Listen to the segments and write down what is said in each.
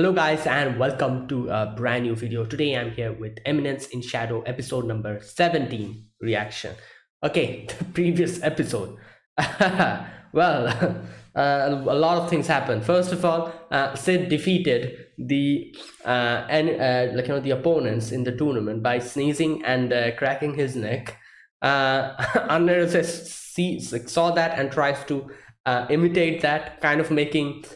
Hello guys and welcome to a brand new video. Today I'm here with Eminence in Shadow episode number 17 reaction. Okay, the previous episode. well, a lot of things happened. First of all, Sid defeated the the opponents in the tournament by sneezing and cracking his neck. Under saw that and tries to imitate that, kind of making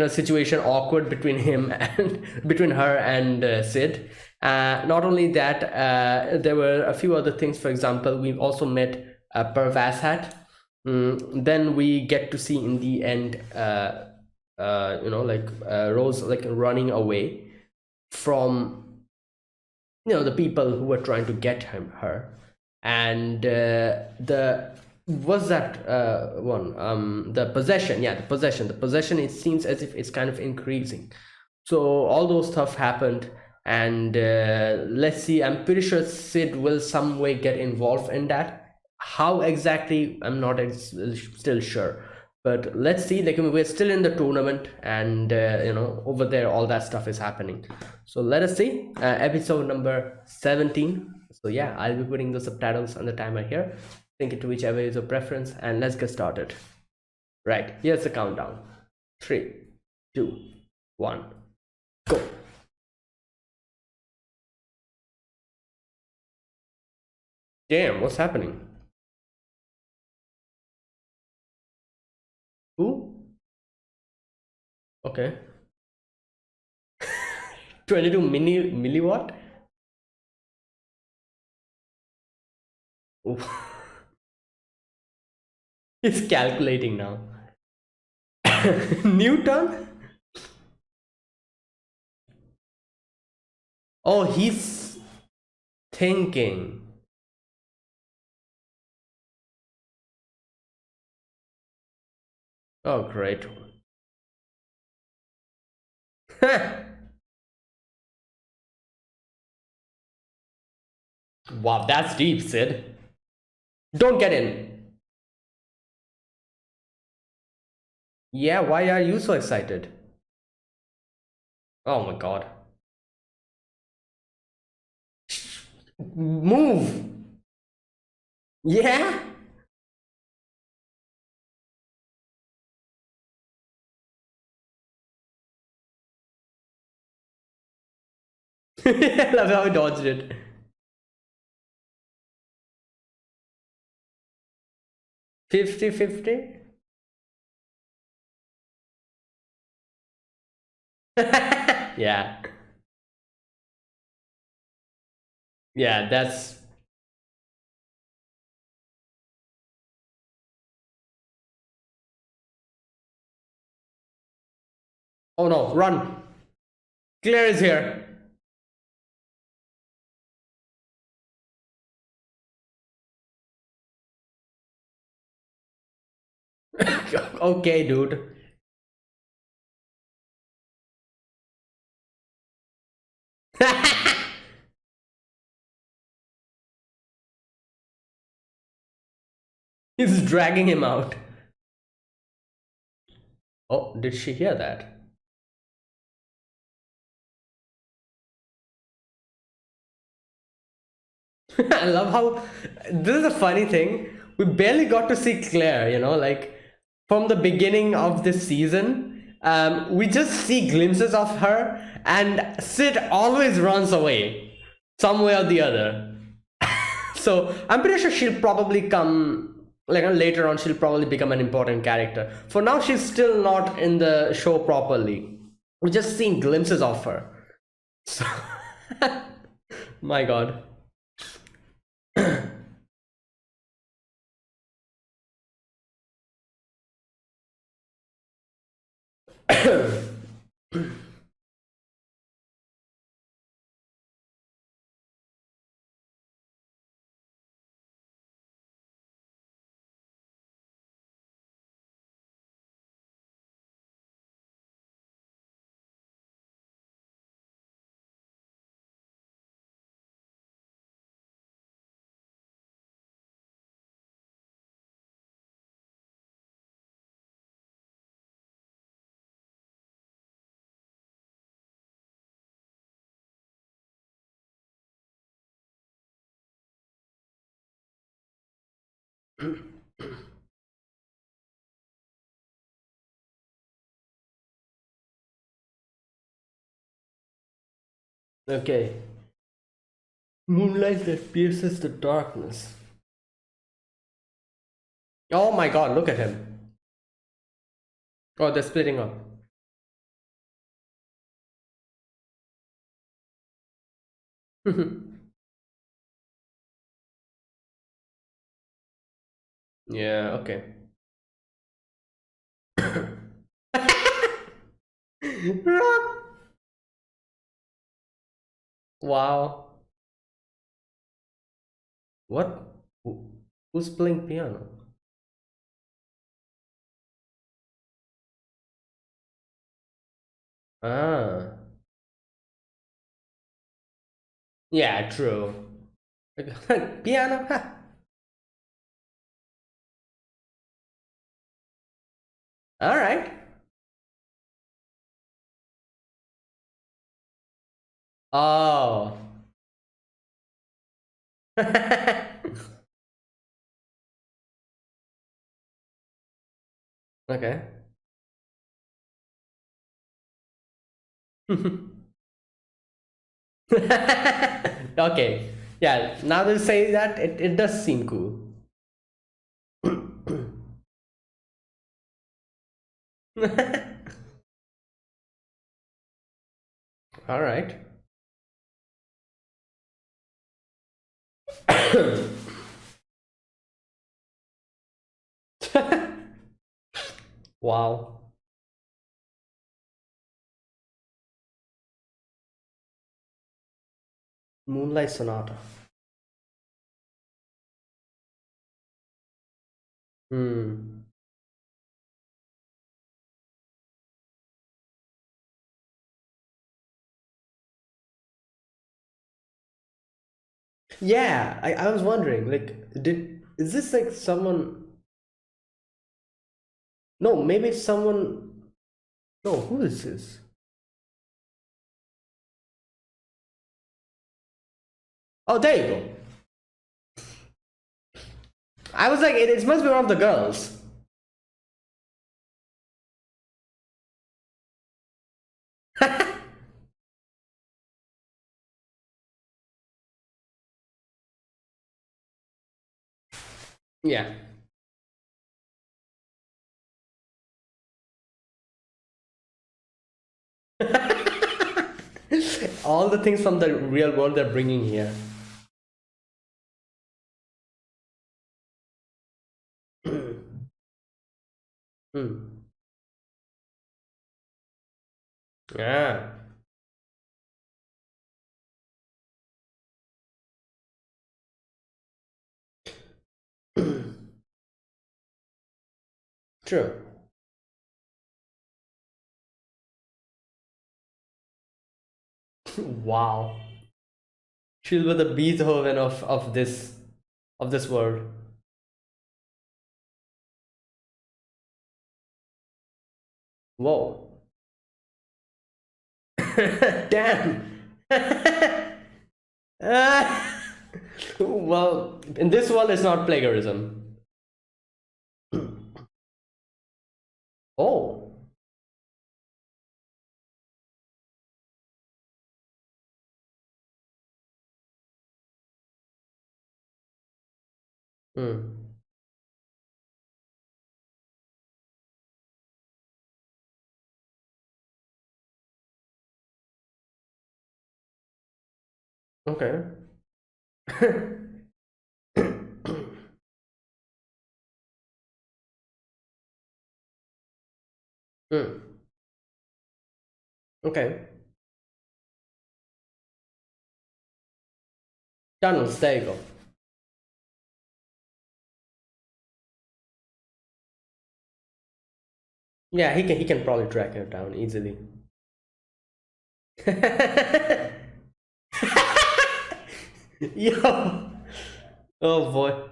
situation awkward between him and between her and Sid. Not only that, there were a few other things. For example, we also met Pervashat. Then we get to see in the end, Rose like running away from the people who were trying to get her, and the was that one the possession, yeah, the possession, it seems as if it's kind of increasing. So all those stuff happened, and let's see, I'm pretty sure Sid will some way get involved in that. How exactly, I'm not still sure, but let's see. Like, we're still in the tournament, and over there all that stuff is happening. So let us see, episode number 17. So yeah, I'll be putting the subtitles on the timer here. Think it to whichever is your preference, and let's get started. Right, here's the countdown. 3, 2, 1, go. Damn, what's happening? Who? Okay. 22 milliwatt. Oof. He's calculating now. Newton. Oh, he's thinking. Oh, great. Wow, that's deep, Sid. Don't get in. Yeah, why are you so excited? Oh my god. Move. Yeah. I love how I dodged it. 50-50. Yeah. Yeah, that's. Oh no, run. Claire is here. Okay, dude. He's dragging him out. Oh, did she hear that? I love how this is a funny thing. We barely got to see Claire, like from the beginning of this season. We just see glimpses of her, and Sid always runs away, some way or the other. So I'm pretty sure she'll probably come, like, later on. She'll probably become an important character. For now, she's still not in the show properly. We're just seeing glimpses of her. So, my God. Okay. Moonlight that pierces the darkness. Oh my god, look at him. Oh, they're splitting up. Yeah, okay. Rock. Wow. What? Who's playing piano? Ah. Yeah, true. Piano? Huh. All right. Oh. Okay. Okay. Yeah, now that you say that, it does seem cool. All right. Wow. Moonlight Sonata. Hmm. Yeah, I was wondering, like, is this like someone? No, maybe it's someone. No, who is this? Oh, there you go. I was like, it must be one of the girls. Yeah. All the things from the real world they're bringing here. Hmm. Yeah. True. Wow. She'll be the Beethoven of this world. Whoa. Damn. Ah. Well, in this world, it's not plagiarism. Oh. Hmm. Okay. Hmm. Okay. Tunnels. There you go. Yeah, he can probably track her down easily. Yo. Oh boy.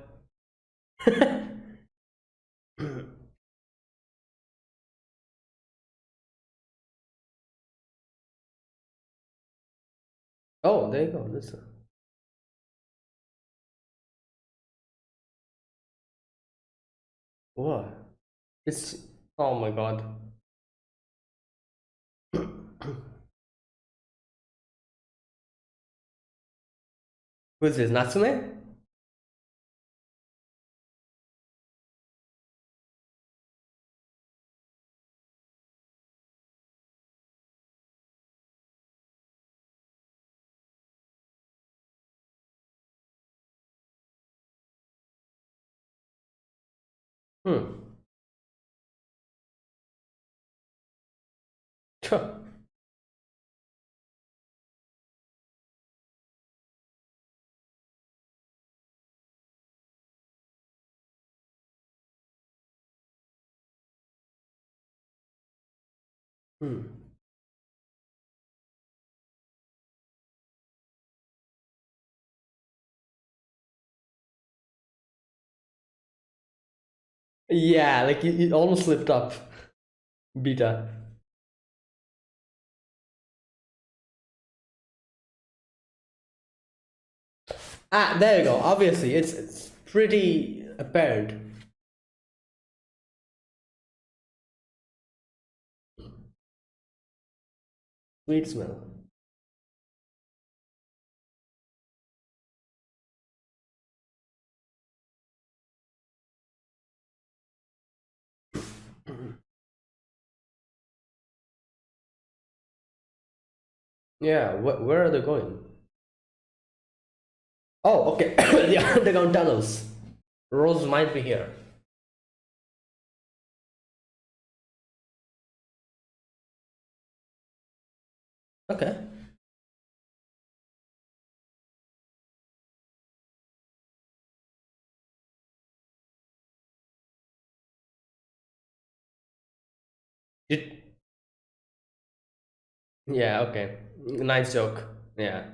Oh, there you go. Listen. What? It's, oh my god. Who is this? Natsume? Hmm. Hmm. Yeah, like you almost slipped up. Beta. Ah, there you go. Obviously, it's pretty apparent. Sweet smell. Yeah, where are they going? Oh, okay. The underground tunnels. Rose might be here. Okay. Did, yeah, okay. Nice joke. Yeah.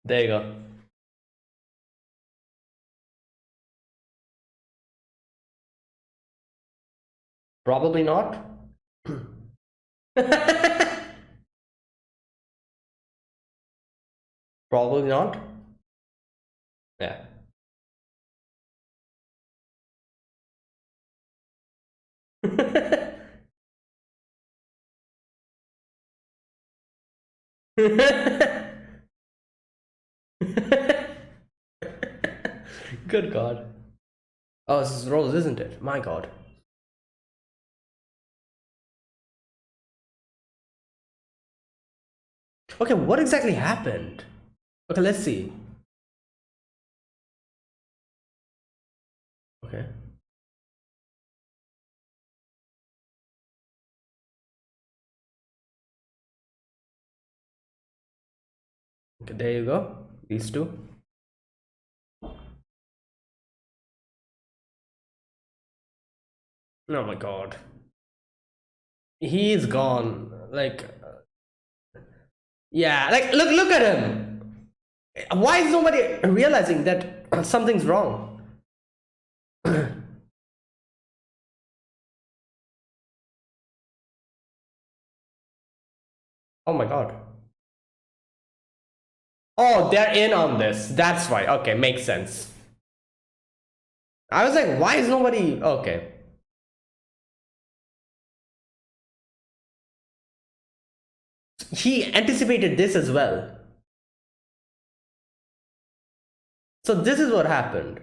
There you go. Probably not. Probably not. Yeah. Good God. Oh, this is Rose, isn't it? My God. Okay, what exactly happened? Okay, let's see. Okay. Okay, there you go. These two. Oh my God. He's gone. Like, yeah, like look at him. Why is nobody realizing that something's wrong? Oh my God. Oh, they're in on this. That's why. Okay, makes sense. I was like, why is nobody? Okay. He anticipated this as well. So this is what happened.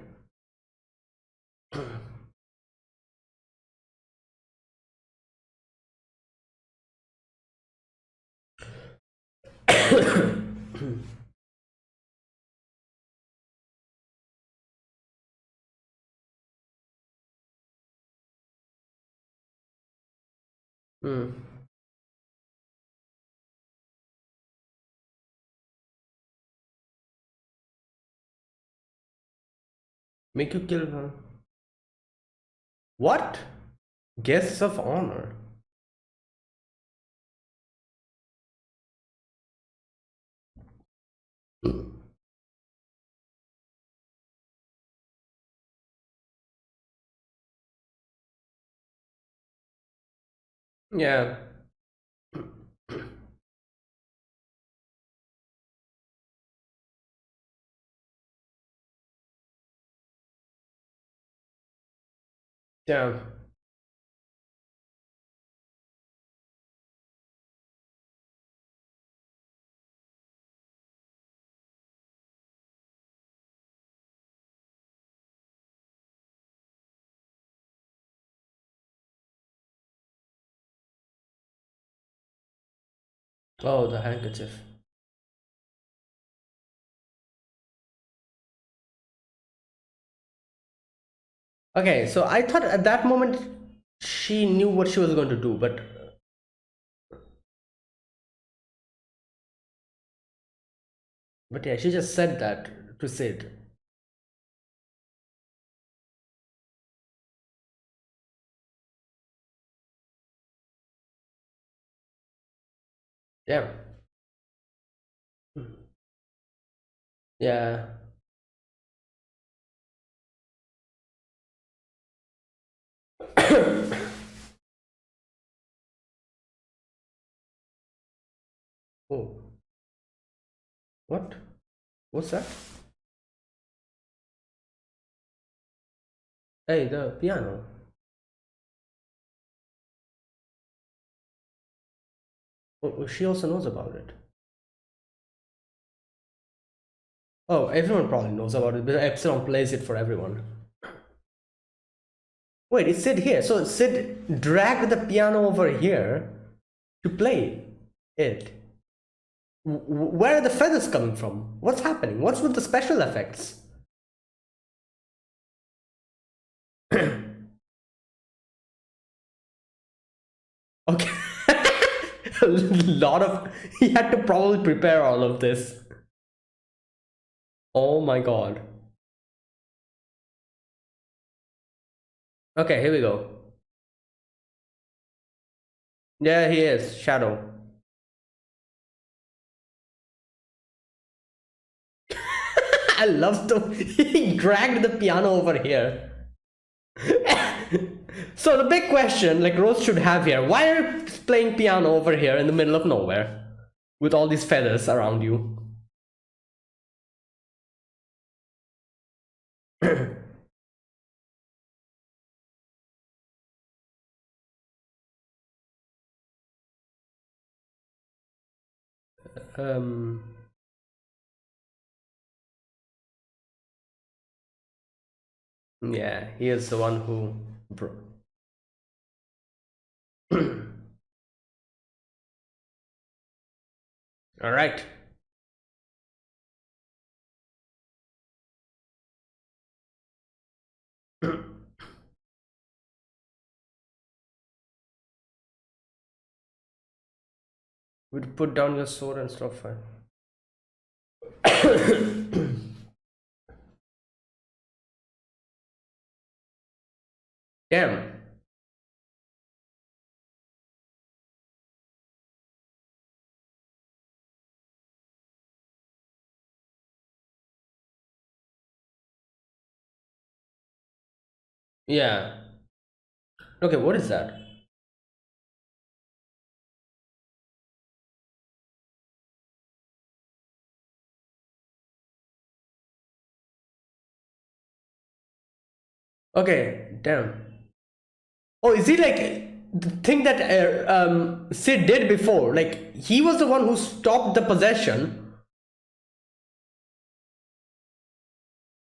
Hmm. Make you kill her. What? Guests of honor. Yeah. Damn. Oh, the handkerchief. Okay, so I thought at that moment she knew what she was going to do, but yeah, she just said that to Sid. Yeah. Yeah. Oh, what? What's that? Hey, the piano. Oh, she also knows about it. Oh, everyone probably knows about it, but Epsilon plays it for everyone. Wait, it's Sid here. So Sid dragged the piano over here to play it. Where are the feathers coming from? What's happening? What's with the special effects? Okay. A lot of. He had to probably prepare all of this. Oh my god. Okay, here we go. Yeah, he is. Shadow. I love the. He dragged the piano over here. So the big question, like Rose should have here, why are you playing piano over here in the middle of nowhere with all these feathers around you? um, yeah, he is the one who. All right. Would put down your sword and stuff. Damn. Yeah. Okay, what is that? Okay, damn. Oh, is he like the thing that Sid did before? Like he was the one who stopped the possession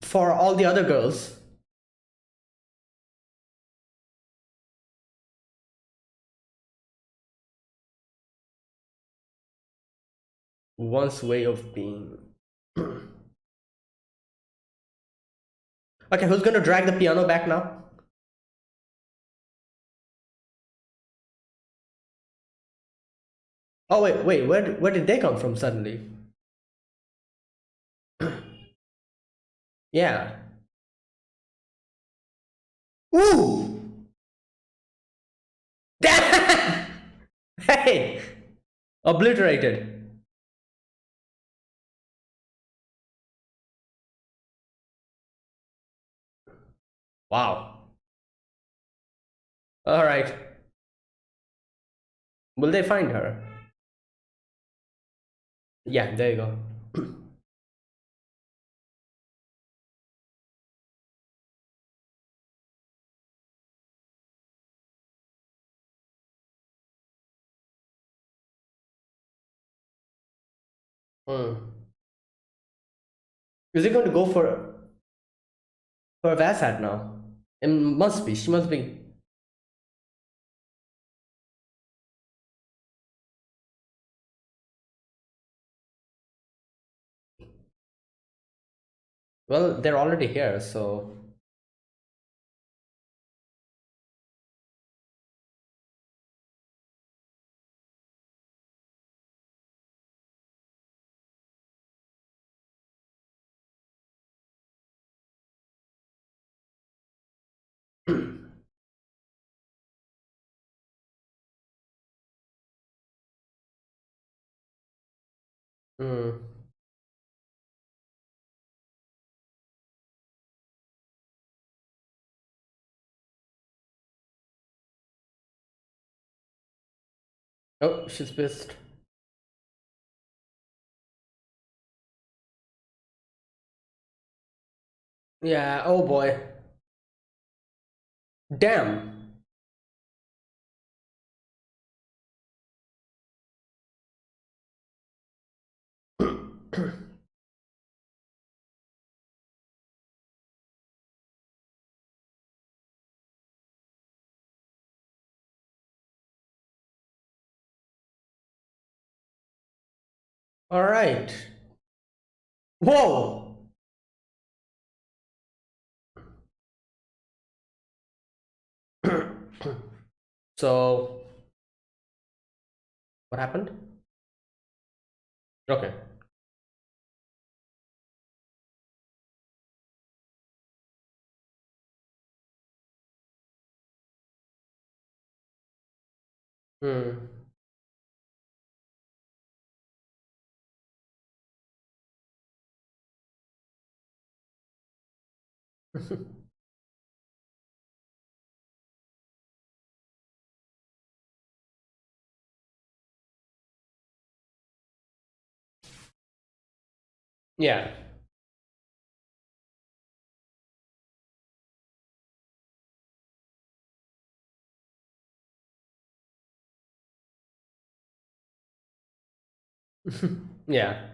for all the other girls. One's way of being. Okay, who's gonna drag the piano back now? Oh wait, where did they come from suddenly? Yeah. Ooh! Hey! Obliterated. Wow. Alright. Will they find her? Yeah, there you go. Hmm. Is he going to go for Vasat now? It must be. She must be. Well, they're already here, so. Hmm. Oh, she's pissed. Yeah. Oh boy. Damn. All right. Whoa. So, what happened? Okay. Hmm. Yeah. Yeah.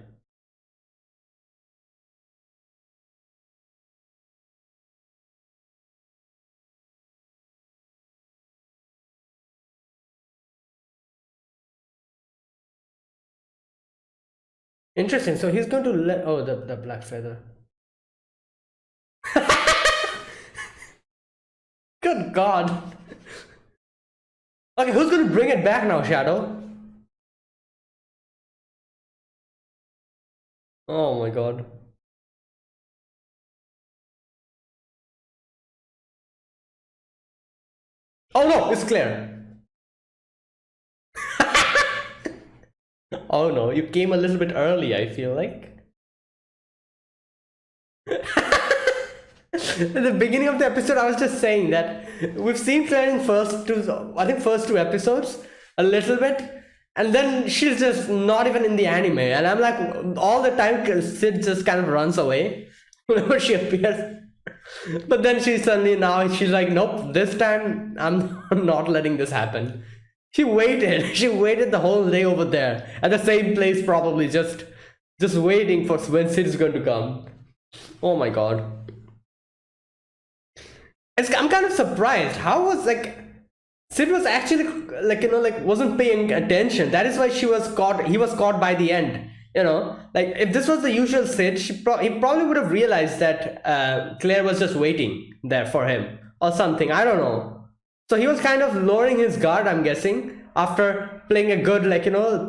Interesting. So he's going to let. Oh, the black feather. Good God. Okay, who's going to bring it back now, Shadow? Oh my God. Oh no, it's Claire. Oh no, you came a little bit early, I feel like. At the beginning of the episode, I was just saying that we've seen Claire in I think first two episodes, a little bit, and then she's just not even in the anime, and I'm like, all the time, Sid just kind of runs away whenever she appears. But then she suddenly now she's like, nope, this time I'm not letting this happen. She waited. She waited the whole day over there at the same place, probably just waiting for when Sid's going to come. Oh my God. I'm kind of surprised. How was like Sid was actually like like wasn't paying attention. That is why she was caught. He was caught by the end. Like if this was the usual Sid, he probably would have realized that Claire was just waiting there for him or something. I don't know. So he was kind of lowering his guard, I'm guessing, after playing a good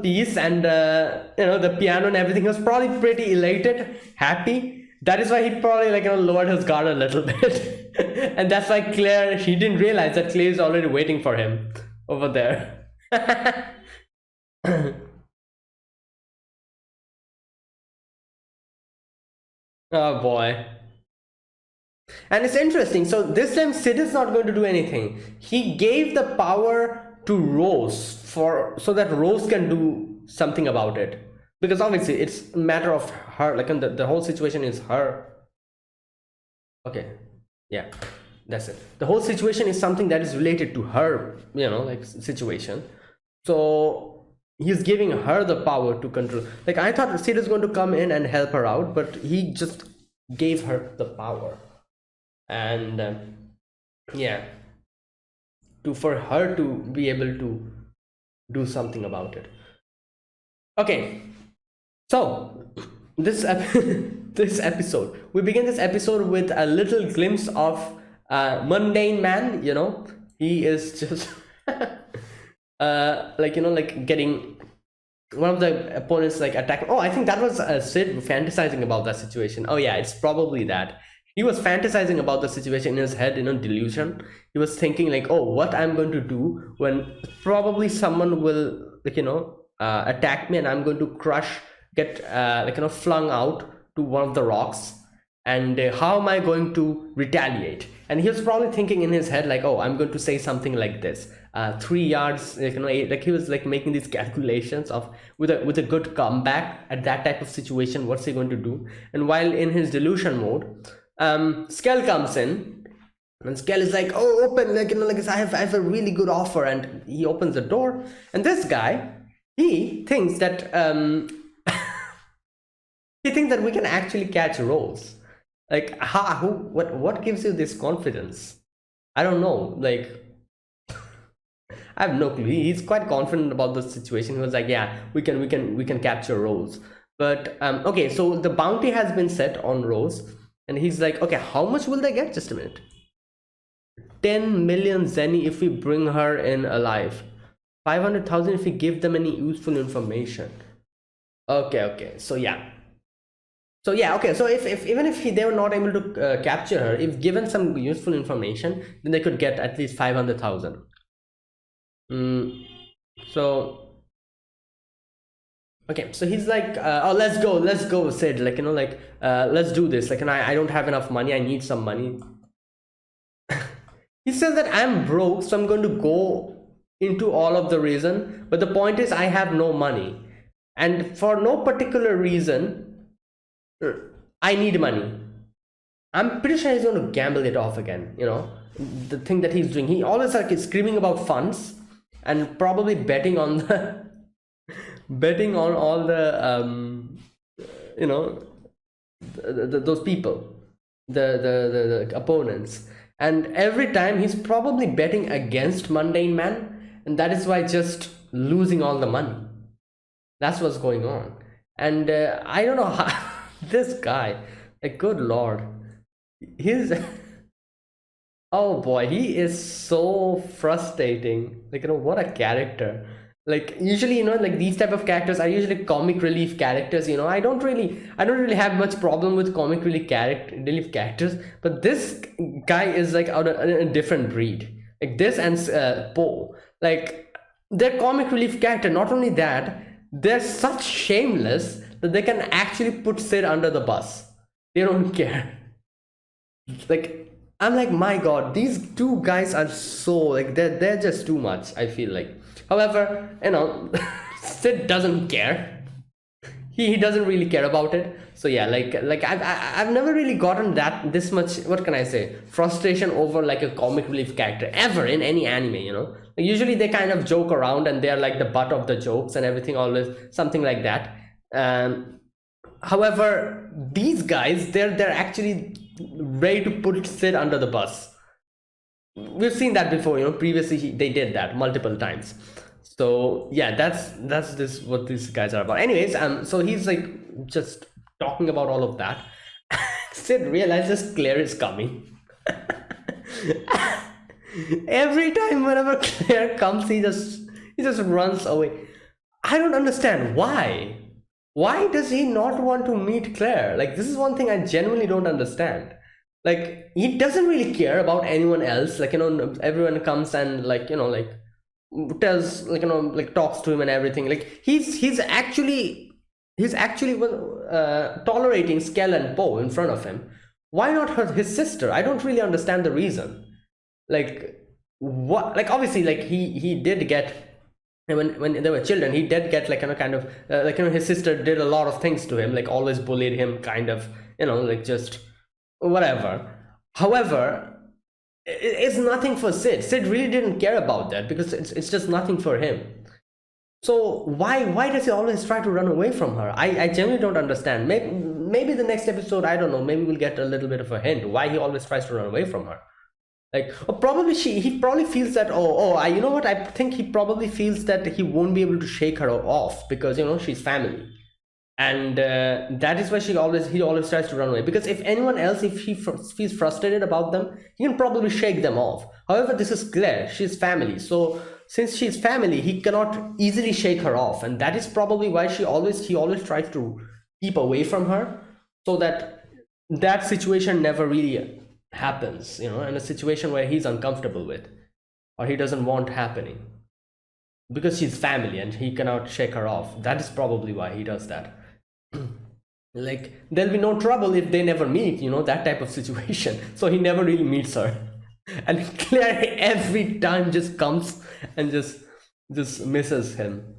piece and the piano and everything. He was probably pretty elated, happy. That is why he probably lowered his guard a little bit, and that's why Claire he didn't realize that Claire is already waiting for him over there. Oh boy. And it's interesting. So this time Sid is not going to do anything. He gave the power to Rose so that Rose can do something about it. Because obviously it's a matter of her. Like the whole situation is her. Okay. Yeah. That's it. The whole situation is something that is related to her, like situation. So he's giving her the power to control. Like, I thought Sid is going to come in and help her out, but he just gave her the power. And yeah, to for her to be able to do something about it. Okay, so this this episode, we begin this episode with a little glimpse of mundane man. He is just like getting one of the opponents like attack. Oh, I think that was Sid fantasizing about that situation. Oh yeah, it's probably that. He was fantasizing about the situation in his head, delusion. He was thinking like, oh, what I'm going to do when probably someone will attack me, and I'm going to get flung out to one of the rocks, and how am I going to retaliate? And he was probably thinking in his head like, oh, I'm going to say something like this, 3 yards, like he was like making these calculations of with a good comeback at that type of situation, what's he going to do? And while in his delusion mode, Skell comes in, and Skell is like, oh, open, I have a really good offer, and he opens the door, and this guy, he thinks that he thinks that we can actually catch Rose. Like, what gives you this confidence? I don't know. Like, I have no clue. He's quite confident about the situation. He was like, yeah, we can capture Rose. But okay, so the bounty has been set on Rose, and he's like, okay, how much will they get? Just a minute. 10 million zenny if we bring her in alive. 500,000 if we give them any useful information. Okay. So yeah. Okay, so if even if they were not able to capture her, if given some useful information, then they could get at least 500,000. So okay, so he's like, oh, let's go, Sid. Like, let's do this. Like, and I don't have enough money. I need some money. He says that I'm broke, so I'm going to go into all of the reason. But the point is, I have no money, and for no particular reason, I need money. I'm pretty sure he's going to gamble it off again. The thing that he's doing. He always like is screaming about funds and probably betting on the betting on all the those people, the opponents, and every time he's probably betting against mundane man, and that is why just losing all the money. That's what's going on, and I don't know how. This guy, like, good lord, he's oh boy, he is so frustrating. Like, what a character. Like, usually, like these type of characters are usually comic relief characters. I don't really have much problem with comic relief characters, but this guy is like out of a different breed. Like this and Poe, like, they're comic relief character. Not only that, they're such shameless that they can actually put Sid under the bus. They don't care. Like, I'm like, my god, these two guys are so like they're just too much, I feel like. However, Sid doesn't care. He doesn't really care about it. So yeah, like I've never really gotten this much, what can I say, frustration over like a comic relief character ever in any anime. Like, usually they kind of joke around and they're like the butt of the jokes and everything, always something like that. However, these guys, they're actually ready to put Sid under the bus. We've seen that before, previously they did that multiple times. So yeah, that's this what these guys are about. Anyways, so he's like just talking about all of that. Sid realizes Claire is coming. Every time whenever Claire comes, he just runs away. I don't understand why. Why does he not want to meet Claire? Like, this is one thing I genuinely don't understand. Like, he doesn't really care about anyone else. Like, everyone comes and like, tells, like, like talks to him and everything. Like, he's actually tolerating Skell and Poe in front of him. Why not his sister? I don't really understand the reason. Like, what? Like, obviously, like he did get. And when they were children, he did get like kind of his sister did a lot of things to him, like always bullied him, kind of, like just whatever. However, it's nothing for Sid. Sid really didn't care about that because it's just nothing for him. So why does he always try to run away from her? I genuinely don't understand. Maybe the next episode, I don't know, maybe we'll get a little bit of a hint why he always tries to run away from her. Like, or probably he probably feels that, you know what, I think he probably feels that he won't be able to shake her off because, you know, she's family. And that is why he always tries to run away, because if anyone else, if he feels frustrated about them, he can probably shake them off. However, this is Claire, she's family, so since she's family, he cannot easily shake her off, and that is probably why he always tries to keep away from her, so that that situation never really happens, you know, in a situation where he's uncomfortable with, or he doesn't want happening, because she's family and he cannot shake her off. That is probably why he does that. Like, there'll be no trouble if they never meet, you know, that type of situation. So he never really meets her. And Claire every time just comes and just misses him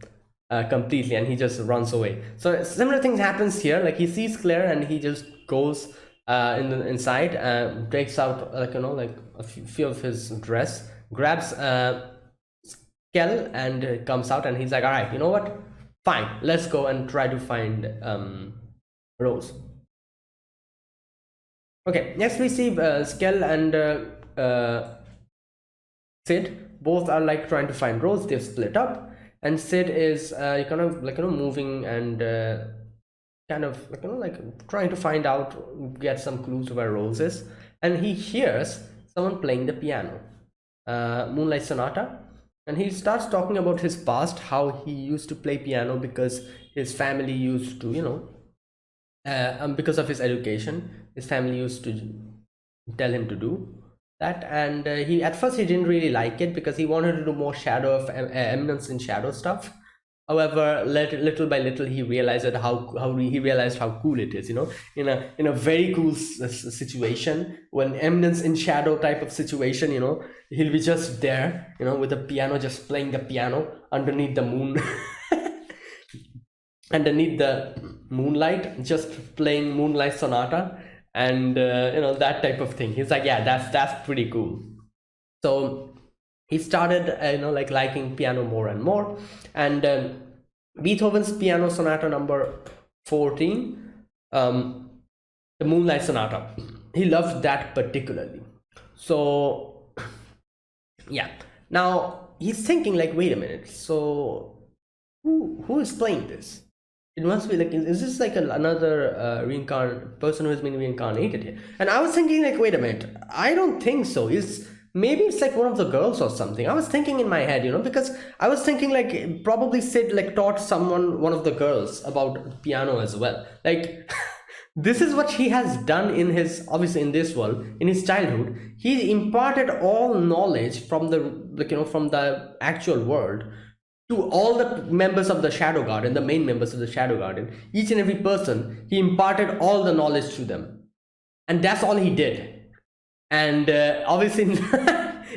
completely, and he just runs away. So similar things happens here. Like, he sees Claire and he just goes inside, takes out, like, you know, like a few of his dress, grabs Kel, and comes out, and he's like, all right, you know what, fine, let's go and try to find Rose. Okay, next we see Skell and Sid. Both are like trying to find Rose. They've split up, and Sid is kind of like, you know, moving and kind of like, you know, like trying to find out, get some clues where Rose is, and he hears someone playing the piano, Moonlight Sonata, and he starts talking about his past, how he used to play piano because his family used to, you know, because of his education, his family used to tell him to do that, and he at first he didn't really like it because he wanted to do more shadow of Eminence and shadow stuff. However, little by little, he realized that he realized how cool it is, you know, in a very cool situation, when Eminence in shadow type of situation, you know, he'll be just there, you know, with the piano, just playing the piano underneath the moon. Underneath the moonlight, just playing Moonlight Sonata, and you know, that type of thing. He's like, yeah, that's pretty cool. So he started, you know, like liking piano more and more, and Beethoven's Piano Sonata number 14, the Moonlight Sonata, he loved that particularly. So yeah, now he's thinking like, wait a minute, so who is playing this? It must be like, is this like another person who has been reincarnated here? And I was thinking like, wait a minute, I don't think so. Maybe it's like one of the girls or something. I was thinking in my head, you know, because I was thinking like probably Sid like taught one of the girls about piano as well. Like, this is what he has done in his, obviously in this world, in his childhood. He imparted all knowledge from the, like, you know, from the actual world to all the members of the Shadow Garden, the main members of the Shadow Garden. Each and every person, he imparted all the knowledge to them, and that's all he did. And obviously,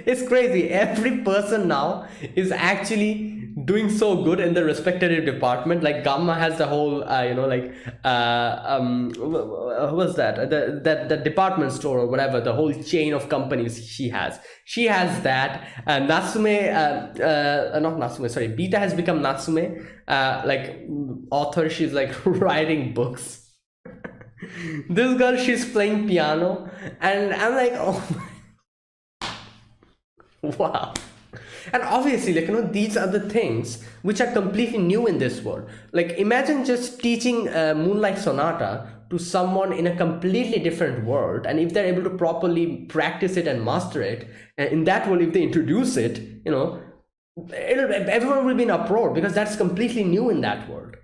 it's crazy. Every person now is actually doing so good in the respective department. Like Gamma has the whole, you know, like what was that? The department store or whatever. The whole chain of companies she has. She has that. Natsume, not Natsume. Sorry, Beta has become Natsume. Like author, she's like writing books. This girl, she's playing piano, and I'm like, oh my, wow. And obviously, like, you know, these are the things which are completely new in this world. Like, imagine just teaching Moonlight Sonata to someone in a completely different world, and if they're able to properly practice it and master it, in that world, if they introduce it, you know, everyone will be in uproar because that's completely new in that world.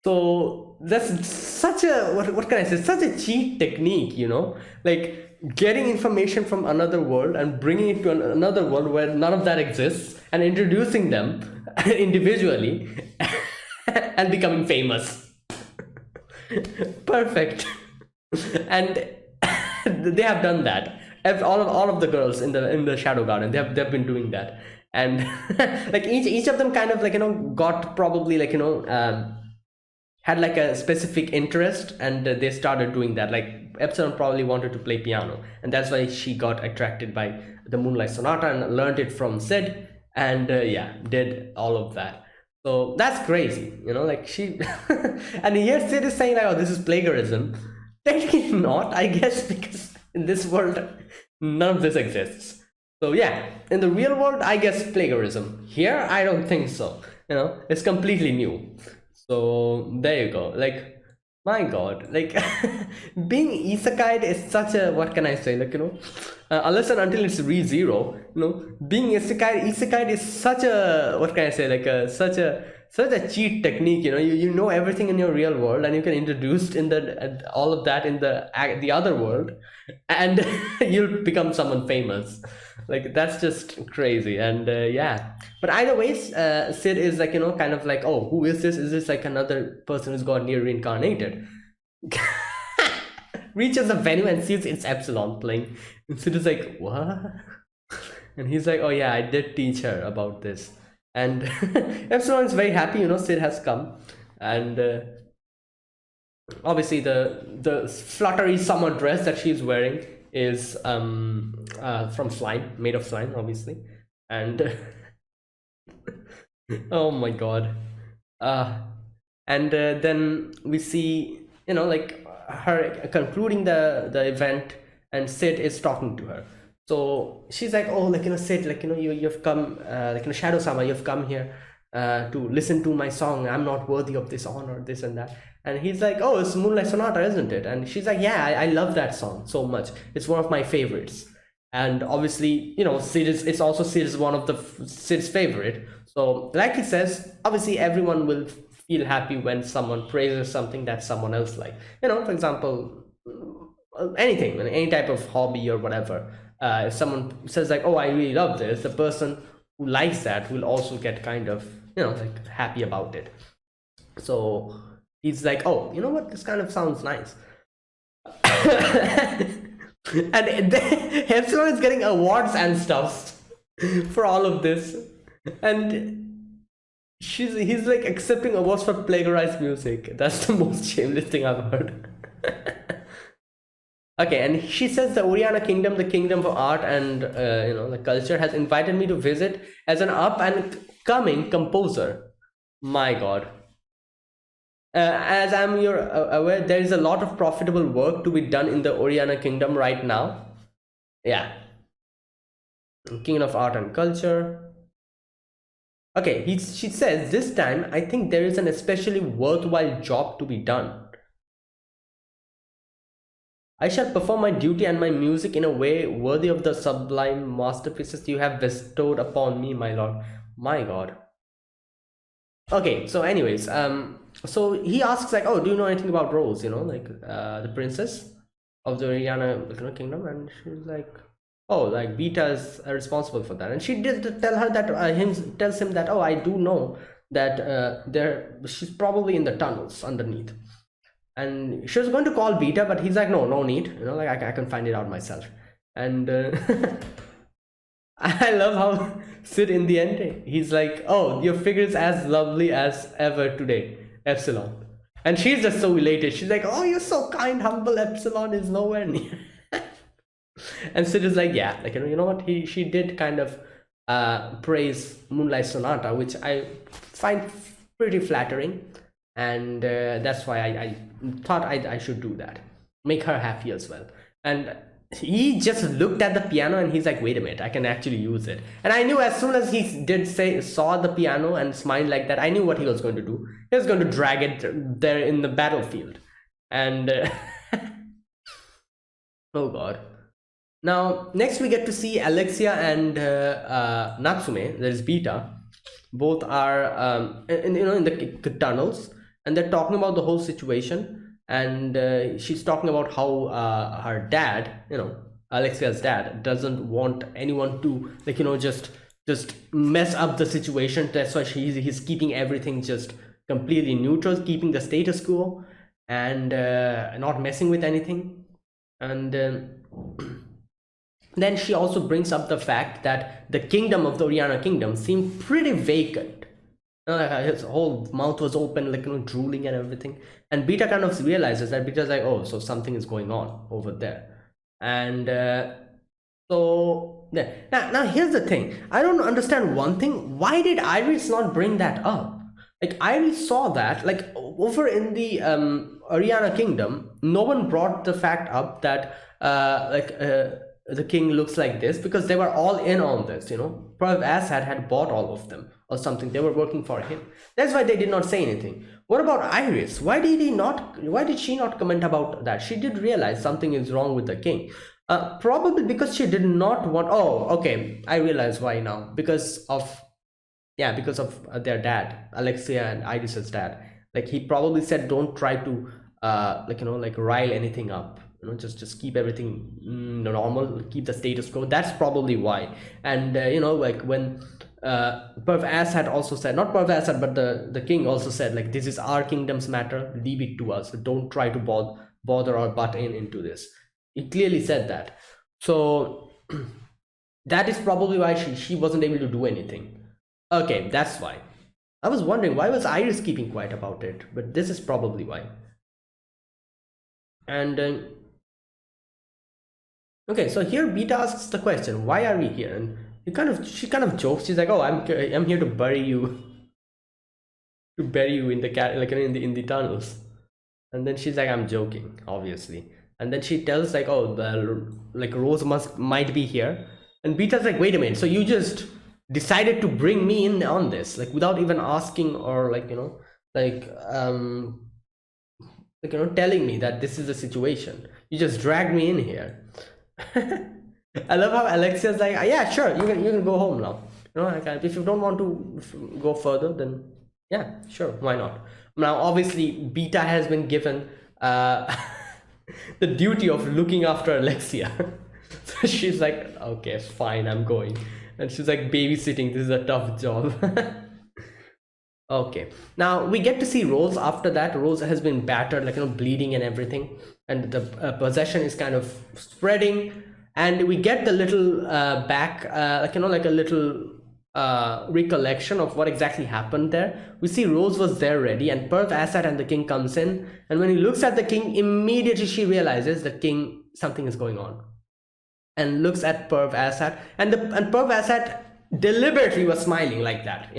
So that's such a, what can I say, such a cheap technique, you know, like getting information from another world and bringing it to another world where none of that exists, and introducing them individually and becoming famous. Perfect. And they have done that. All of the girls in the Shadow Garden, they've been doing that. And like each of them kind of, like, you know, got probably, like, you know, had like a specific interest, and they started doing that. Like Epsilon probably wanted to play piano, and that's why she got attracted by the Moonlight Sonata and learned it from Sid, and yeah, did all of that. So that's crazy, like she and here Sid is saying like, oh, this is plagiarism. Technically not, I guess, because in this world none of this exists. So yeah, in the real world, I guess plagiarism. Here, I don't think so. It's completely new. So there you go. Like, my God, like being isekai is such a, what can I say? Like, unless and until it's re-zero, being isekai is such a, what can I say? Like such a cheat technique. You know everything in your real world, and you can introduce in the all of that in the other world, and you'll become someone famous. Like, that's just crazy. And yeah, but either ways, Sid is like, kind of like, oh, who is this? Is this like another person who's got near reincarnated? Reaches the venue and sees it's Epsilon playing, and Sid is like, what? And he's like, oh yeah, I did teach her about this. And Epsilon is very happy, Sid has come. And obviously the fluttery summer dress that she's wearing is from slime, made of slime, obviously. And oh my God. uh and then we see, like, her concluding the event, and Sid is talking to her. So she's like, oh, like, Sid, like, you've come, like, Shadow Sama, you've come here to listen to my song. I'm not worthy of this honor, this and that. And he's like, oh, it's Moonlight Sonata, isn't it? And she's like, yeah, I love that song so much. It's one of my favorites. And obviously, Sid is, it's also Sid is one of Sid's favorite. So like he says, obviously everyone will feel happy when someone praises something that someone else like. For example, anything, any type of hobby or whatever. If someone says like, oh, I really love this, the person who likes that will also get kind of, like, happy about it. So he's like, oh, you know what, this kind of sounds nice. And Epsilon is getting awards and stuff for all of this, and he's like accepting awards for plagiarized music. That's the most shameless thing I've heard. Okay, and she says the Oriana Kingdom, the kingdom of art and the culture, has invited me to visit as an up and coming composer. My God. As I'm you're aware, there is a lot of profitable work to be done in the Oriana Kingdom right now. Yeah. Kingdom of art and culture. Okay, she says, this time I think there is an especially worthwhile job to be done. I shall perform my duty and my music in a way worthy of the sublime masterpieces you have bestowed upon me, my lord. My God. Okay, so anyways, so he asks like, oh, do you know anything about Rose, like the princess of the Rihanna kingdom? And she's like, oh, like Beta is responsible for that. And she did tell her that tells him that, oh, I do know that she's probably in the tunnels underneath. And she was going to call Beta, but he's like, no need, like I can find it out myself. And I love how Sid in the end, he's like, oh, your figure is as lovely as ever today, Epsilon. And she's just so elated. She's like, oh, you're so kind, humble. Epsilon is nowhere near. And Sid is like, yeah, like, you know what, she did kind of praise Moonlight Sonata, which I find pretty flattering. And that's why I thought I should do that, make her happy as well. And he just looked at the piano and he's like, wait a minute, I can actually use it. And I knew as soon as he saw the piano and smiled like that, I knew what he was going to do. He was going to drag it there in the battlefield. And oh God. Now next we get to see Alexia and Natsume, there's Beta. Both are in the tunnels, and they're talking about the whole situation. And she's talking about how her dad, Alexia's dad, doesn't want anyone to, like, just mess up the situation. That's why he's keeping everything just completely neutral, keeping the status quo, and not messing with anything. And then she also brings up the fact that the kingdom of the Oriana kingdom seemed pretty vacant. His whole mouth was open, like, drooling and everything. And Beta kind of realizes that. Beta's like, oh, so something is going on over there. And so yeah. Now here's the thing. I don't understand one thing. Why did Iris not bring that up? like I saw that like over in the Ariana kingdom, no one brought the fact up that the king looks like this, because they were all in on this, you know. Probably Assad had bought all of them or something. They were working for him. That's why they did not say anything. What about Iris? Why did she not comment about that? She did realize something is wrong with the king. Probably because she did not want. Oh, okay, I realize why now. Because of, yeah, because of their dad, Alexia and Iris's dad. Like he probably said, don't try to like rile anything up, you know, just keep everything normal, keep the status quo. That's probably why. And like when Perv Assad also said, not Perv Assad, but the king also said, like, this is our kingdom's matter, leave it to us, don't try to bother or butt in into this. He clearly said that. So that is probably why she wasn't able to do anything. Okay, that's why. I was wondering, why was Iris keeping quiet about it? But this is probably why. And okay, so here Beta asks the question, why are we here? And she kind of jokes. She's like, oh, I'm here to bury you, in the in the tunnels. And then she's like, I'm joking, obviously. And then she tells like, oh, Rose might be here. And Beta's like, wait a minute, so you just decided to bring me in on this, like without even asking, or telling me that this is the situation. You just dragged me in here. I love how Alexia's like, yeah, sure, you can go home now. You know, like, if you don't want to go further, then yeah, sure, why not? Now, obviously, Beta has been given the duty of looking after Alexia. So she's like, okay, fine, I'm going. And she's like, babysitting, this is a tough job. Okay, now we get to see Rose after that. Rose has been battered, bleeding and everything, and the possession is kind of spreading. And we get the little back, like a little recollection of what exactly happened there. We see Rose was there ready, and Perv Assad and the king comes in. And when he looks at the king, immediately she realizes the king, something is going on, and looks at Perv Assad, and Perv Assad deliberately was smiling like that,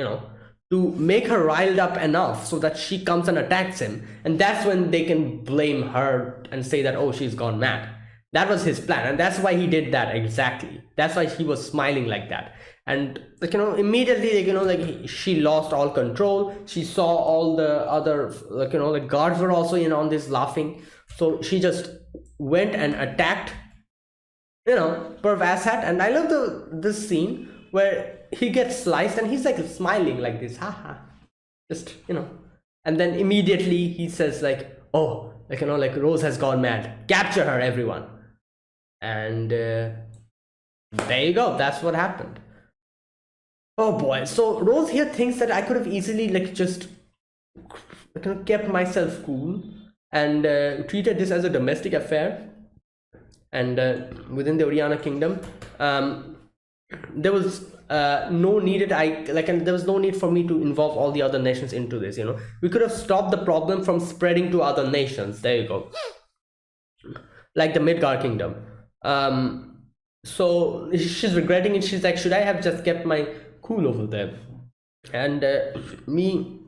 to make her riled up enough so that she comes and attacks him. And that's when they can blame her and say that, oh, she's gone mad. That was his plan, and that's why he did that exactly. That's why he was smiling like that. And immediately, she lost all control. She saw all the other, the guards were also in on this laughing. So she just went and attacked, Perv Assad. And I love this scene where he gets sliced and he's like smiling like this, haha, just and then immediately he says like, oh, Rose has gone mad, capture her, everyone. And there you go, that's what happened. Oh boy, so Rose here thinks that I could have easily just kept myself cool and treated this as a domestic affair. And within the Oriana kingdom, there was no needed and there was no need for me to involve all the other nations into this. We could have stopped the problem from spreading to other nations. There you go, like the Midgar kingdom. So she's regretting it. She's like, should I have just kept my cool over there? And me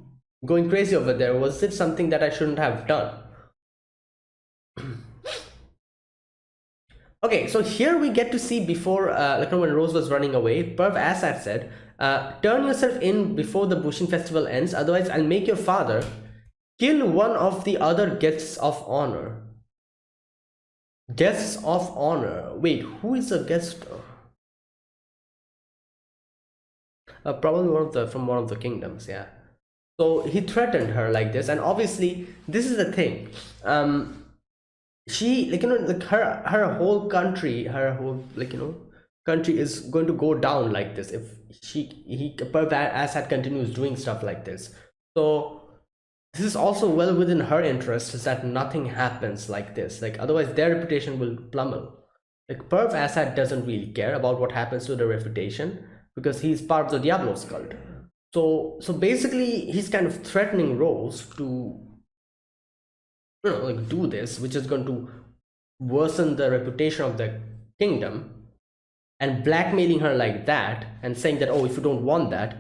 going crazy over there, was it something that I shouldn't have done? Okay, so here we get to see before, when Rose was running away, Perv Assad said, turn yourself in before the Bushing Festival ends, otherwise I'll make your father kill one of the other guests of honor. Guests of honor. Wait, who is a guest? Probably from one of the kingdoms, yeah. So he threatened her like this, and obviously this is the thing. She her whole country, country is going to go down like this if Perv Assad continues doing stuff like this. So this is also well within her interest, is that nothing happens like this. Otherwise their reputation will plummet. Perv Assad doesn't really care about what happens to their reputation, because he's part of the Diablos cult. So basically he's kind of threatening Rose to do this, which is going to worsen the reputation of the kingdom, and blackmailing her like that, and saying that, oh, if you don't want that,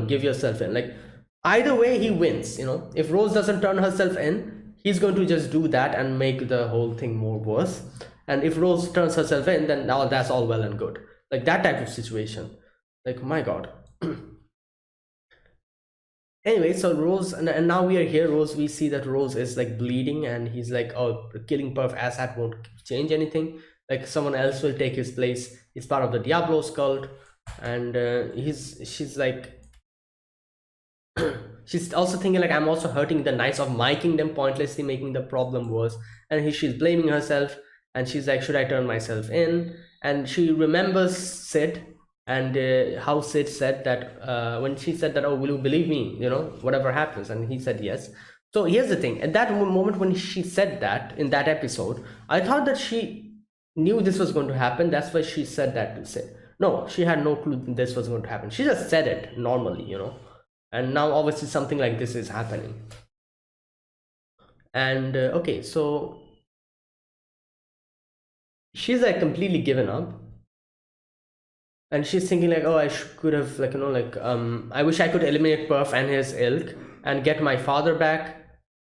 give yourself in. either way he wins. If Rose doesn't turn herself in, he's going to just do that and make the whole thing more worse. And if Rose turns herself in, then now that's all well and good. Like that type of situation. Like, my god. Anyway, so Rose, and now we are here. Rose, we see that Rose is like bleeding, and he's like, oh, killing Perf Assad won't change anything. Like, someone else will take his place. He's part of the Diablos cult. And she's like, she's also thinking like, I'm also hurting the knights of my kingdom, pointlessly making the problem worse. And she's blaming herself, and she's like, should I turn myself in? And she remembers Sid, and how Sid said that when she said that, oh, will you believe me, whatever happens, and he said yes. So here's the thing, at that moment when she said that in that episode, I thought that she knew this was going to happen. That's why she said that to Sid. No, she had no clue this was going to happen. She just said it normally, and now obviously something like this is happening. And okay, so she's like completely given up, and she's thinking like, oh, I could have, like, I wish I could eliminate Perf and his ilk and get my father back,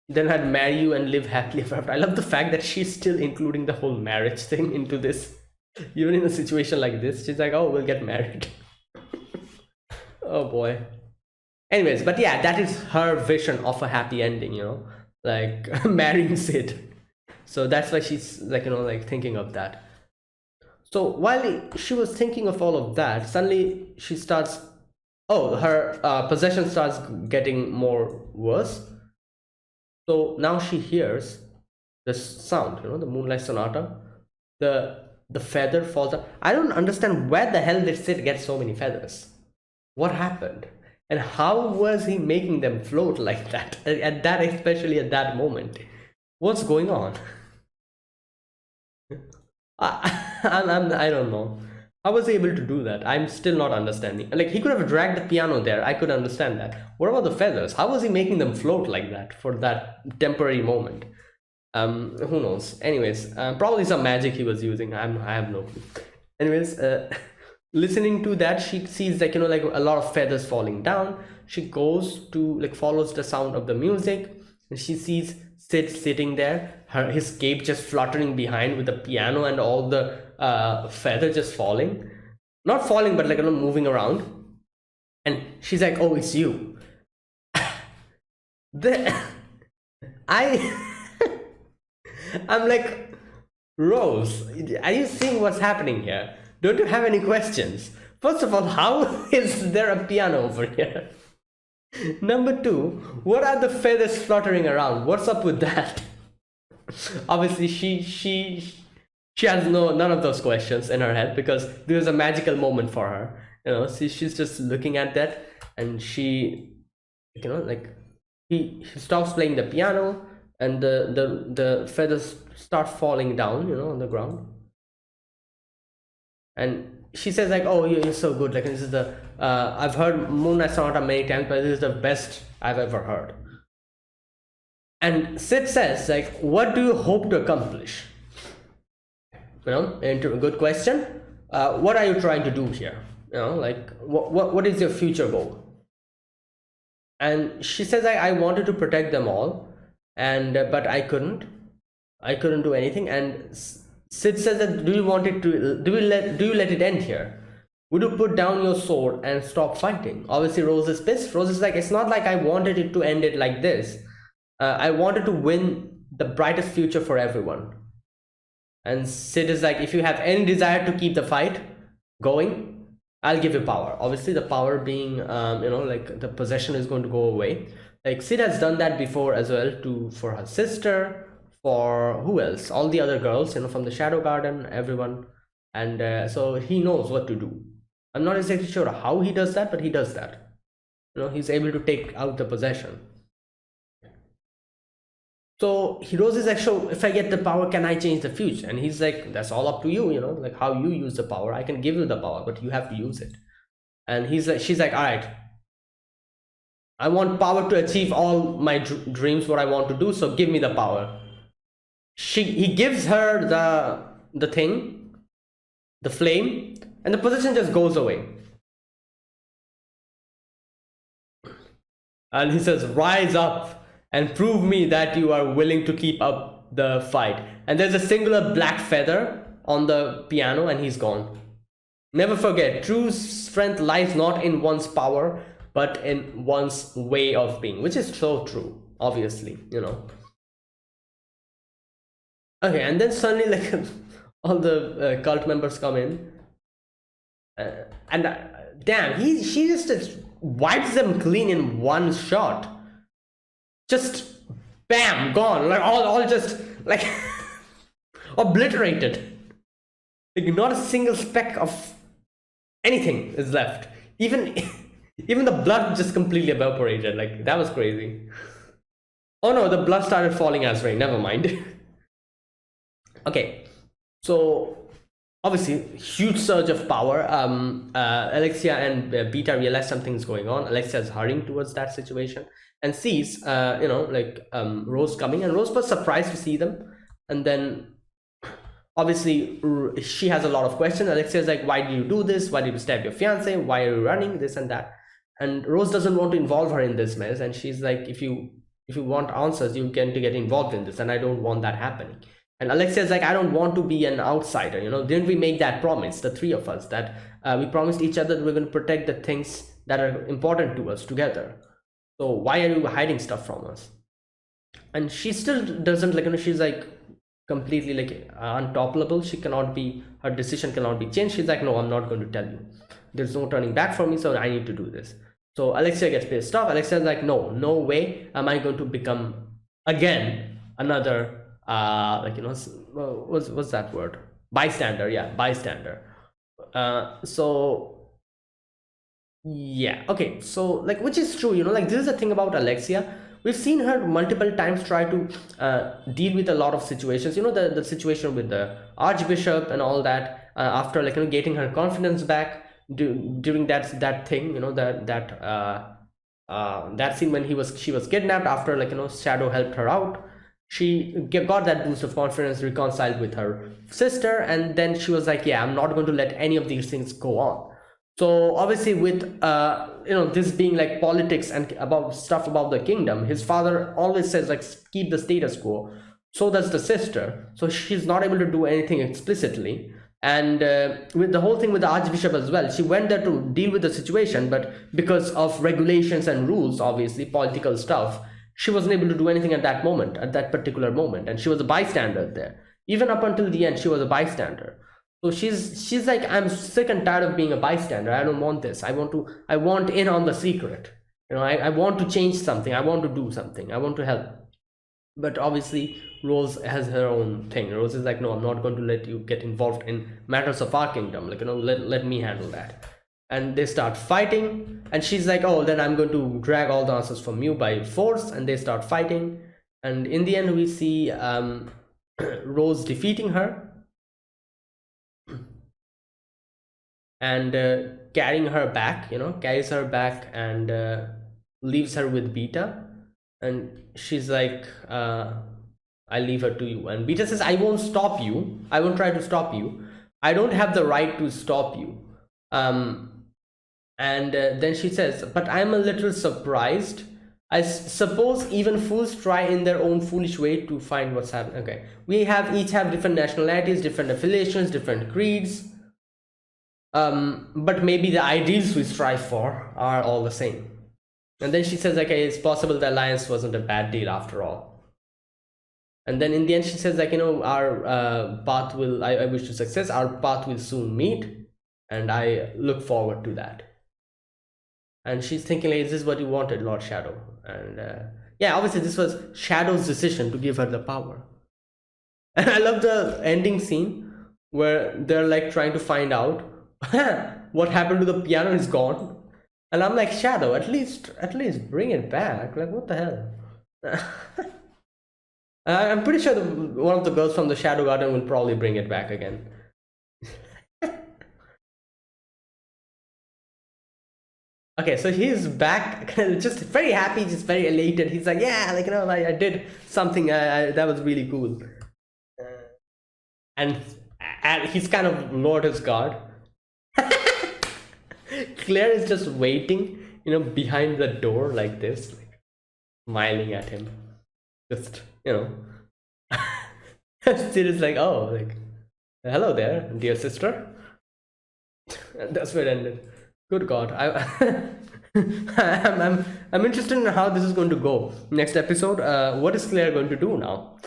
then I'd marry you and live happily ever after. I love the fact that she's still including the whole marriage thing into this. Even in a situation like this, she's like, oh, we'll get married. Oh boy. Anyways, but yeah, that is her vision of a happy ending, like marrying Sid. So that's why she's like, like thinking of that. So while she was thinking of all of that, suddenly she starts, oh, her possession starts getting more worse. So now she hears this sound, the Moonlight Sonata. The feather falls out. I don't understand where the hell did Sid get so many feathers. What happened? And how was he making them float like that? Especially at that moment. What's going on? I don't know. How was he able to do that? I'm still not understanding. Like, he could have dragged the piano there. I could understand that. What about the feathers? How was he making them float like that for that temporary moment? Who knows? Anyways, probably some magic he was using. I have no clue. Anyways, listening to that, she sees like, like a lot of feathers falling down. She goes to, like, follows the sound of the music, and she sees Sid sitting there, his cape just fluttering behind with the piano and all the feather just falling. Not falling, but like, moving around. And she's like, oh, it's you. I'm like, Rose, are you seeing what's happening here? Don't you have any questions? First of all, how is there a piano over here? Number two, what are the feathers fluttering around? What's up with that? Obviously, she has none of those questions in her head, because there's a magical moment for her. She's just looking at that, and she, like, he stops playing the piano, and the feathers start falling down, on the ground. And she says like, oh, you're so good, like, this is the I've heard Moonlight Sonata many times, but this is the best I've ever heard. And Sid says like, what do you hope to accomplish? Into a good question. What are you trying to do here? Like, what is your future goal? And she says I wanted to protect them all, and but I couldn't do anything. And Sid says that, do you let it end here? Would you put down your sword and stop fighting? Obviously, Rose is pissed. Rose is like, it's not like I wanted it to end it like this. I wanted to win the brightest future for everyone. And Sid is like, if you have any desire to keep the fight going, I'll give you power. Obviously, the power being, like, the possession is going to go away. Like, Sid has done that before as well, for her sister, for who else? All the other girls, from the Shadow Garden, everyone. And so he knows what to do. I'm not exactly sure how he does that, but he does that. He's able to take out the possession. So Rose is like, so if I get the power, can I change the future? And he's like, that's all up to you, like how you use the power. I can give you the power, but you have to use it. And she's like, all right, I want power to achieve all my dreams, what I want to do, so give me the power. He gives her the thing, the flame, and the possession just goes away. And he says, rise up and prove me that you are willing to keep up the fight. And there's a singular black feather on the piano, and he's gone. Never forget, true strength lies not in one's power, but in one's way of being, which is so true, obviously, you know. Okay, and then suddenly, like, all the cult members come in, and damn, she just wipes them clean in one shot. Just bam, gone, like all just like obliterated. Like not a single speck of anything is left. Even even the blood just completely evaporated. Like that was crazy. Oh no, the blood started falling as rain. Never mind. Okay, so obviously huge surge of power. Alexia and Beta realize something's going on. Alexia is hurrying towards that situation and sees Rose coming, and Rose was surprised to see them. And then obviously she has a lot of questions. Alexia is like, why do you do this? Why did you stab your fiance? Why are you running this and that? And Rose doesn't want to involve her in this mess, and she's like, if you want answers, you can to get involved in this, and I don't want that happening. And Alexia is like, I don't want to be an outsider, you know. Didn't we make that promise, the three of us, that we promised each other that we're going to protect the things that are important to us together? So why are you hiding stuff from us? And she still doesn't, like, you know, she's like completely like untoppable. She cannot be, her decision cannot be changed. She's like, no, I'm not going to tell you. There's no turning back for me, so I need to do this. So Alexia gets pissed off. Alexia's like, no way am I going to become again another what's that word, bystander. Yeah, bystander. So yeah, okay, so like, which is true, you know, like this is the thing about Alexia. We've seen her multiple times try to deal with a lot of situations, you know, the situation with the archbishop and all that, after, like, you know, getting her confidence back during that thing, you know, that scene when she was kidnapped, after, like, you know, Shadow helped her out. She got that boost of confidence, reconciled with her sister, and then she was like, yeah, I'm not going to let any of these things go on. So obviously with this being like politics and about stuff about the kingdom, his father always says, like, keep the status quo. So does the sister. So she's not able to do anything explicitly. And with the whole thing with the archbishop as well, she went there to deal with the situation, but because of regulations and rules, obviously political stuff, she wasn't able to do anything at that moment, at that particular moment, and she was a bystander there. Even up until the end, she was a bystander. So she's like, I'm sick and tired of being a bystander. I don't want this. I want in on the secret. You know, I want to change something. I want to do something. I want to help. But obviously, Rose has her own thing. Rose is like, no, I'm not going to let you get involved in matters of our kingdom. Like, you know, let me handle that. And they start fighting, and she's like, oh, then I'm going to drag all the answers from you by force. And they start fighting, and in the end we see Rose defeating her and carrying her back, you know, carries her back and leaves her with Beta. And she's like, I leave her to you. And Beta says, I won't stop you, I won't try to stop you, I don't have the right to stop you. And then she says, but I'm a little surprised. I suppose even fools try in their own foolish way to find what's happening. Okay, we each have different nationalities, different affiliations, different creeds, but maybe the ideals we strive for are all the same. And then she says, okay, it's possible the alliance wasn't a bad deal after all. And then in the end she says, like, you know, our path will, I wish you success, our path will soon meet, and I look forward to that. And she's thinking, like, is this what you wanted, Lord Shadow? And yeah, obviously this was Shadow's decision to give her the power. And I love the ending scene where they're like trying to find out what happened to the piano is gone. And I'm like, Shadow, at least bring it back. Like, what the hell? I'm pretty sure one of the girls from the Shadow Garden will probably bring it back again. Okay, so he's back, just very happy, just very elated. He's like, yeah, like, you know, like, I did something that was really cool. And he's kind of lowered his guard. Claire is just waiting behind the door like this, like, smiling at him. Just, Sid is like, oh, like, hello there, dear sister. And that's where it ended. Good God, I'm interested in how this is going to go. Next episode, what is Claire going to do now?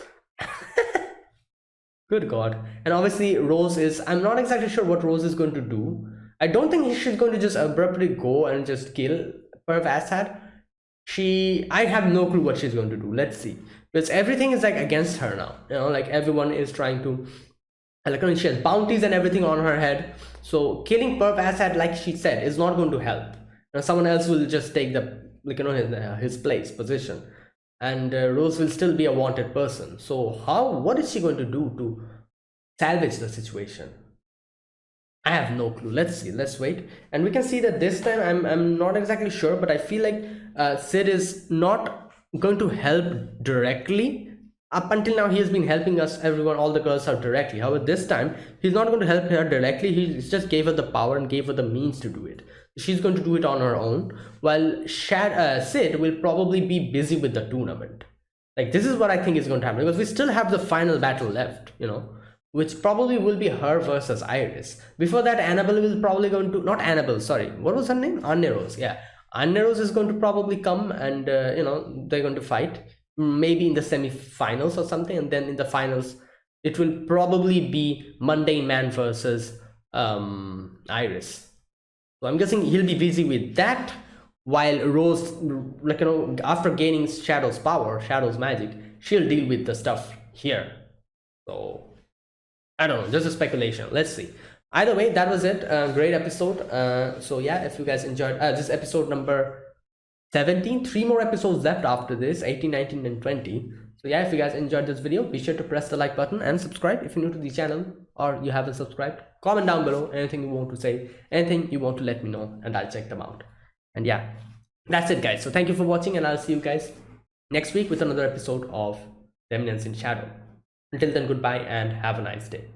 Good God. And obviously, Rose is. I'm not exactly sure what Rose is going to do. I don't think she's going to just abruptly go and just kill Perv Assad. I have no clue what she's going to do. Let's see. Because everything is like against her now. Like everyone is trying to. Like, she has bounties and everything on her head. So killing Perv Assad, like she said, is not going to help. Someone else will just take the his place, position, and Rose will still be a wanted person. So what is she going to do to salvage the situation? I have no clue. Let's see. Let's wait, and we can see that this time I'm not exactly sure, but I feel like Sid is not going to help directly. Up until now, he has been helping us, everyone, all the girls out directly. However, this time he's not going to help her directly. He just gave her the power and gave her the means to do it. She's going to do it on her own, while Sid will probably be busy with the tournament. Like, this is what I think is going to happen, because we still have the final battle left, which probably will be her versus Iris. Before that, Annabelle will probably going to, not Annabelle, sorry, what was her name? Anne-Rose, yeah. Anne-Rose is going to probably come and, they're going to fight, maybe in the semi-finals or something, and then in the finals, it will probably be Mundane Man versus Iris. So I'm guessing he'll be busy with that, while Rose, after gaining Shadow's power, Shadow's magic, she'll deal with the stuff here. So I don't know, just a speculation. Let's see. Either way, that was it. Great episode. So yeah, if you guys enjoyed this episode number 17, 3 more episodes left after this, 18, 19, and 20. So yeah, if you guys enjoyed this video, be sure to press the like button and subscribe if you're new to the channel or you haven't subscribed. Comment down below anything you want to say, anything you want to let me know, and I'll check them out. And yeah, that's it, guys. So thank you for watching, and I'll see you guys next week with another episode of Eminence in Shadow. Until then, goodbye and have a nice day.